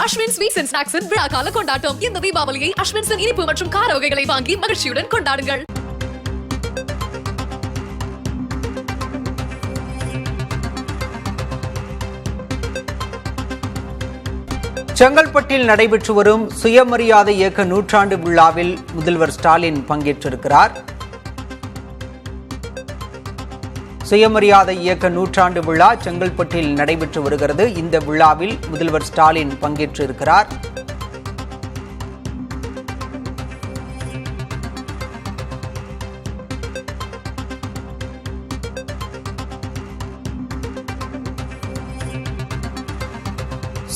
Ashwin sweets and ஸ்நாக்ஸின் விழா கால கொண்டாட்டம். இந்த தீபாவளியை அஸ்வின்ஸின் இனிப்பு மற்றும் கார வகைகளை வாங்கி மகிழ்ச்சியுடன் கொண்டாடுங்கள். செங்கல்பட்டில் நடைபெற்று வரும் சுயமரியாதை இயக்க நூற்றாண்டு விழாவில் முதல்வர் ஸ்டாலின் பங்கேற்றிருக்கிறார். சுயமரியாதை இயக்க நூற்றாண்டு விழா செங்கல்பட்டில் நடைபெற்று வருகிறது. இந்த விழாவில் முதல்வர் ஸ்டாலின் பங்கேற்றிருக்கிறார்.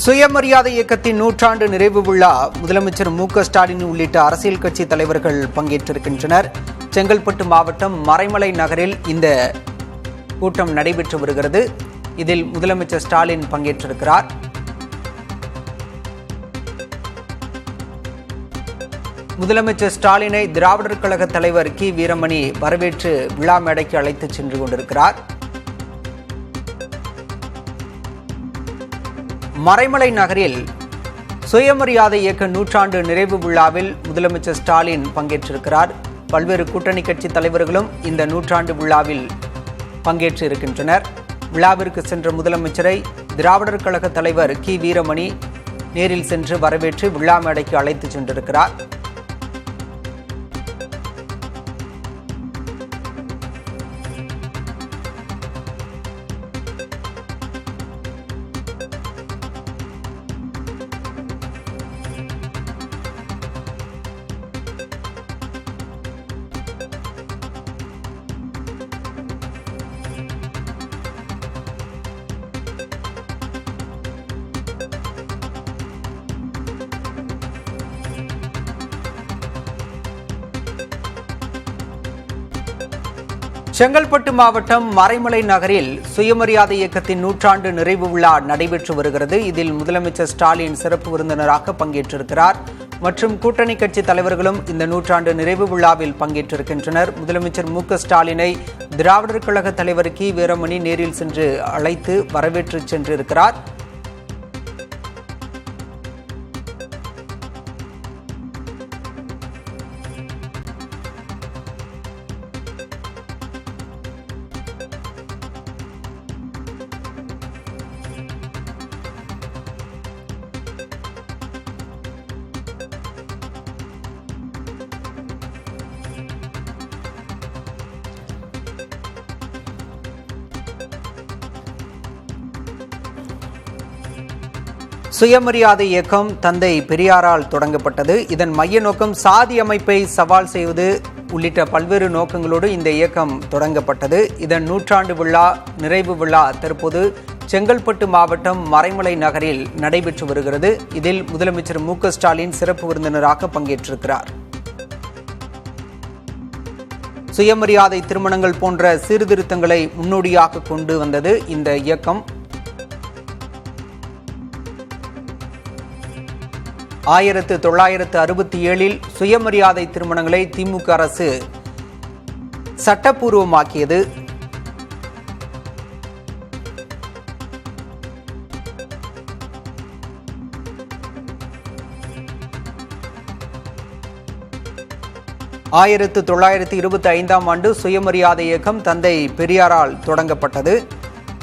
சுயமரியாதை இயக்கத்தின் நூற்றாண்டு நிறைவு விழா முதலமைச்சர் மு.க.ஸ்டாலின் உள்ளிட்ட அரசியல் கட்சி தலைவர்கள் பங்கேற்றிருக்கின்றனர். செங்கல்பட்டு மாவட்டம் மறைமலை நகரில் இந்த கூட்டம் நடைபெற்று வருகிறது. இதில் முதலமைச்சர் ஸ்டாலின் பங்கேற்றிருக்கிறார். முதலமைச்சர் ஸ்டாலினை திராவிடர் கழக தலைவர் கி. வீரமணி வரவேற்று விழா மேடைக்கு அழைத்து சென்று கொண்டிருக்கிறார். மறைமலை நகரில் சுயமரியாதை இயக்க நூற்றாண்டு நிறைவு விழாவில் முதலமைச்சர் ஸ்டாலின் பங்கேற்றிருக்கிறார். பல்வேறு கூட்டணி கட்சி தலைவர்களும் இந்த நூற்றாண்டு விழாவில் பங்கேற்று இருக்கின்றனர். விழாவிற்கு சென்ற முதலமைச்சரை திராவிடர் கழக தலைவர் கி. வீரமணி நேரில் சென்று வரவேற்று விழா மேடைக்கு அழைத்து சென்றிருக்கிறார். செங்கல்பட்டு மாவட்டம் மறைமலை நகரில் சுயமரியாதை இயக்கத்தின் நூற்றாண்டு நிறைவு விழா நடைபெற்று வருகிறது. இதில் முதலமைச்சர் ஸ்டாலின் சிறப்பு விருந்தினராக பங்கேற்றிருக்கிறார். மற்றும் கூட்டணி கட்சி தலைவர்களும் இந்த நூற்றாண்டு நிறைவு விழாவில் பங்கேற்றிருக்கின்றனர். முதலமைச்சர் மு.க.ஸ்டாலினை திராவிடர் கழக தலைவர் கி. வீரமணி நேரில் சென்று அழைத்து வரவேற்று சென்றிருக்கிறார். சுயமரியாதை இயக்கம் தந்தை பெரியாரால் தொடங்கப்பட்டது. இதன் மைய நோக்கம் சாதி அமைப்பை சவால் செய்வது உள்ளிட்ட பல்வேறு நோக்கங்களோடு இந்த இயக்கம் தொடங்கப்பட்டது. இதன் நூற்றாண்டு விழா நிறைவு விழா தற்போது செங்கல்பட்டு மாவட்டம் மறைமலை நகரில் நடைபெற்று வருகிறது. இதில் முதலமைச்சர் மு.க.ஸ்டாலின் சிறப்பு விருந்தினராக பங்கேற்றிருக்கிறார். சுயமரியாதை திருமணங்கள் போன்ற சீர்திருத்தங்களை முன்னோடியாக கொண்டு வந்தது இந்த இயக்கம். 1967 சுயமரியாதை திருமணங்களை திமுக அரசு சட்டப்பூர்வமாக்கியது. ஆயிரத்து 1925 ஆண்டு சுயமரியாதை இயக்கம் தந்தை பெரியாரால் தொடங்கப்பட்டது.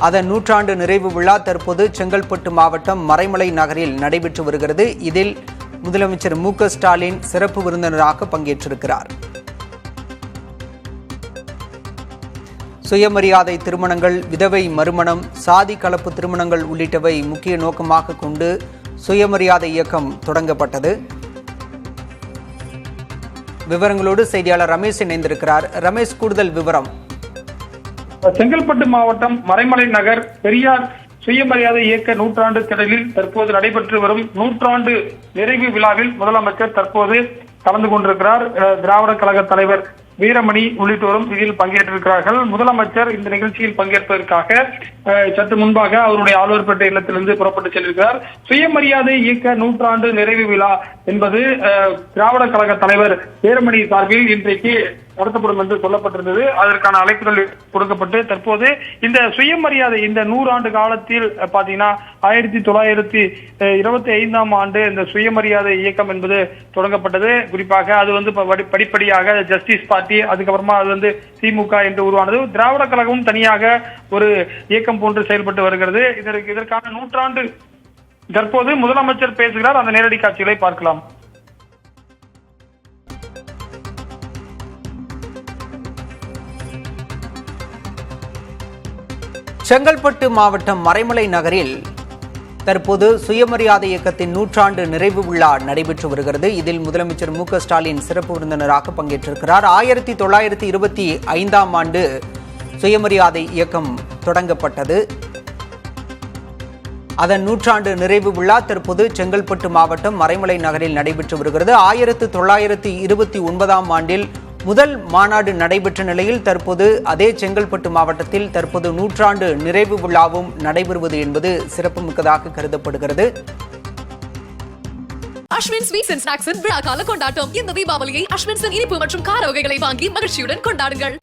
அதன் நூற்றாண்டு நிறைவு விழா தற்போது செங்கல்பட்டு மாவட்டம் மறைமலை நகரில் நடைபெற்று வருகிறது. இதில் முதலமைச்சர் மு.க.ஸ்டாலின் சிறப்பு விருந்தினராக பங்கேற்றிருக்கிறார். சுயமரியாதை திருமணங்கள், விதவை மறுமணம், சாதி கலப்பு திருமணங்கள் உள்ளிட்டவை முக்கிய நோக்கமாக கொண்டு சுயமரியாதை இயக்கம் தொடங்கப்பட்டது. விவரங்களோடு செய்தியாளர் ரமேஷ் இணைந்திருக்கிறார். ரமேஷ், கூடுதல் விவரம். செங்கல்பட்டு மாவட்டம் மறைமலை நகர் பெரியார் சுயமரியாதை இயக்க நூற்றாண்டு திடலில் தற்போது நடைபெற்று வரும் நூற்றாண்டு நிறைவு விழாவில் முதலமைச்சர் தற்போது கலந்து கொண்டிருக்கிறார். திராவிடர் கழக தலைவர் வீரமணி உள்ளிட்டோரும் இதில் பங்கேற்றிருக்கிறார்கள். முதலமைச்சர் இந்த நிகழ்ச்சியில் பங்கேற்பதற்காக சற்று முன்பாக அவருடைய ஆழ்வார்பேட்டை இல்லத்திலிருந்து புறப்பட்டு சென்றிருக்கிறார். சுயமரியாதை இயக்க நூற்றாண்டு நிறைவு விழா என்பது திராவிட கழக தலைவர் வீரமணி சார்பில் இன்றைக்கு நடத்தப்படும் என்று சொல்லப்பட்டிருந்தது. அதற்கான அழைப்புகள் கொடுக்கப்பட்டு தற்போது இந்த சுயமரியாதை இந்த 100 ஆண்டு காலத்தில் பாத்தீங்கன்னா 1925ஆம் ஆண்டு இந்த சுயமரியாதை இயக்கம் என்பது தொடங்கப்பட்டது. குறிப்பாக அது வந்து படிப்படியாக ஜஸ்டிஸ் பார்ட்டி, அதுக்கப்புறமா அது வந்து திமுக என்று உருவானது. திராவிட கழகமும் தனியாக ஒரு இயக்கம் போன்று செயல்பட்டு வருகிறது. இதற்கான 100 ஆண்டு தற்போது முதலமைச்சர் பேசுகிறார். அந்த நேரடி காட்சிகளை பார்க்கலாம். செங்கல்பட்டு மாவட்டம் மறைமலை நகரில் தற்போது சுயமரியாதை இயக்கத்தின் 100 ஆண்டு நிறைவு விழா நடைபெற்று வருகிறது. இதில் முதலமைச்சர் மு.க.ஸ்டாலின் சிறப்பு விருந்தினராக பங்கேற்றிருக்கிறார். 1925ஆம் ஆண்டு சுயமரியாதை இயக்கம் தொடங்கப்பட்டது. அதன் 100 ஆண்டு நிறைவு விழா தற்போது செங்கல்பட்டு மாவட்டம் மறைமலை நகரில் நடைபெற்று வருகிறது. 1929ஆம் ஆண்டில் முதல் மாநாடு நடைபெற்ற நிலையில் தற்போது அதே செங்கல்பட்டு மாவட்டத்தில் தற்போது 100 ஆண்டு நிறைவு விழாவும் நடைபெறுவது என்பது சிறப்புமிக்கதாக கருதப்படுகிறது. அஸ்வின் ஸ்வீட்ஸ் அண்ட் ஸ்நாக்ஸின் விழா கால கொண்டாட்டம். இந்த தீபாவளியை அஸ்வின்ஸின் இனிப்பு மற்றும் கார வகைகளை வாங்கி மகிழ்ச்சியுடன் கொண்டாடுங்கள்.